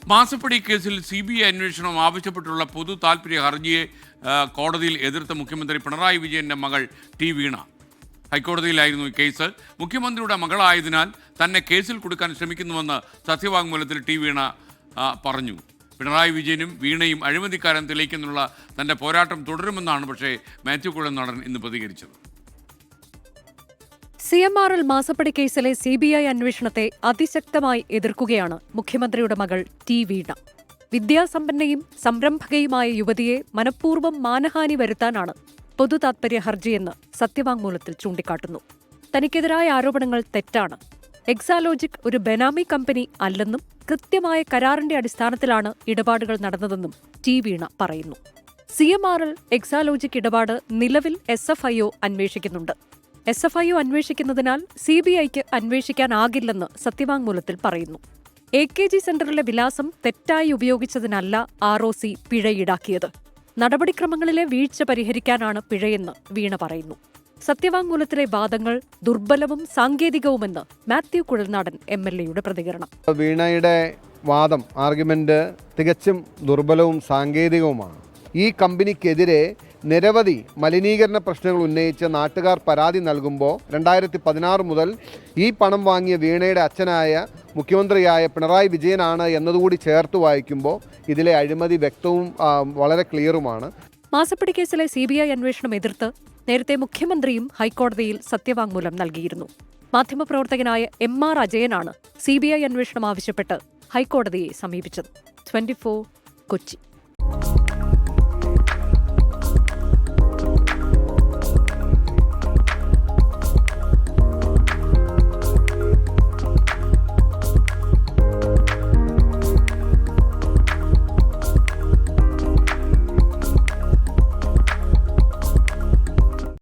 മാസപ്പടി കേസിൽ CBI അന്വേഷണം ആവശ്യപ്പെട്ടുള്ള പൊതു താൽപര്യ ഹർജിയെ കോടതിയിൽ എതിർത്ത മുഖ്യമന്ത്രി പിണറായി വിജയന്റെ മകൾ ടി വീണ. ഹൈക്കോടതിയിലായിരുന്നു ഈ കേസ്. മുഖ്യമന്ത്രിയുടെ മകളായതിനാൽ തന്നെ കേസിൽ കൊടുക്കാൻ ശ്രമിക്കുന്നുവെന്ന് സത്യവാങ്മൂലത്തിൽ ടി വീണ പറഞ്ഞു. പിണറായി വിജയനും വീണയും അഴിമതിക്കാരൻ തെളിയിക്കുന്നുള്ള തന്റെ പോരാട്ടം തുടരുമെന്നാണ് പക്ഷേ മാത്യു കുഴൽനാടൻ ഇന്ന് പ്രതികരിച്ചത്. CMRL മാസപ്പടി കേസിലെ CBI അന്വേഷണത്തെ അതിശക്തമായി എതിർക്കുകയാണ് മുഖ്യമന്ത്രിയുടെ മകൾ ടി വീണ. വിദ്യാസമ്പന്നയും സംരംഭകയുമായ യുവതിയെ മനഃപൂർവ്വം മാനഹാനി വരുത്താനാണ് പൊതു താത്പര്യ ഹർജിയെന്ന് സത്യവാങ്മൂലത്തിൽ ചൂണ്ടിക്കാട്ടുന്നു. തനിക്കെതിരായ ആരോപണങ്ങൾ തെറ്റാണ്. എക്സാലോജിക് ഒരു ബെനാമി കമ്പനി അല്ലെന്നും കൃത്യമായ കരാറിന്റെ അടിസ്ഥാനത്തിലാണ് ഇടപാടുകൾ നടന്നതെന്നും ടി വീണ പറയുന്നു. CMRL എക്സാലോജിക് ഇടപാട് നിലവിൽ SFIO അന്വേഷിക്കുന്നുണ്ട്. SFIO അന്വേഷിക്കുന്നതിനാൽ CBIക്ക് അന്വേഷിക്കാനാകില്ലെന്ന് സത്യവാങ്മൂലത്തിൽ പറയുന്നു. AKG സെന്ററിലെ വിലാസം തെറ്റായി ഉപയോഗിച്ചതിനല്ല ROC പിഴ ഈടാക്കിയത്. നടപടിക്രമങ്ങളിലെ വീഴ്ച പരിഹരിക്കാനാണ് പിഴയെന്ന് വീണ പറയുന്നു. സത്യവാങ്മൂലത്തിലെ വാദങ്ങൾ ദുർബലവും സാങ്കേതികവുമെന്ന് മാത്യു കുഴൽനാടൻ MLAയുടെ പ്രതികരണം. വീണയുടെ വാദം ആർഗ്യുമെന്റ് തികച്ചും ദുർബലവും സാങ്കേതികവുമാണ്. ഈ കമ്പനിക്കെതിരെ നിരവധി മലിനീകരണ പ്രശ്നങ്ങൾ ഉന്നയിച്ച് നാട്ടുകാർ പരാതി നൽകുമ്പോൾ 2016 മുതൽ ഈ പണം വാങ്ങിയ വീണയുടെ അച്ഛനായ മുഖ്യമന്ത്രിയായ പിണറായി വിജയനാണ് എന്നതുകൂടി ചേർത്ത് വായിക്കുമ്പോൾ ഇതിലെ അഴിമതി വ്യക്തവും വളരെ ക്ലിയറുമാണ്. മാസപ്പടി കേസിലെ CBI അന്വേഷണം എതിർത്ത് നേരത്തെ മുഖ്യമന്ത്രിയും ഹൈക്കോടതിയിൽ സത്യവാങ്മൂലം നൽകിയിരുന്നു. മാധ്യമപ്രവർത്തകനായ MR അജയനാണ് CBI അന്വേഷണം ആവശ്യപ്പെട്ട് ഹൈക്കോടതിയെ സമീപിച്ചത്. 24 കൊച്ചി.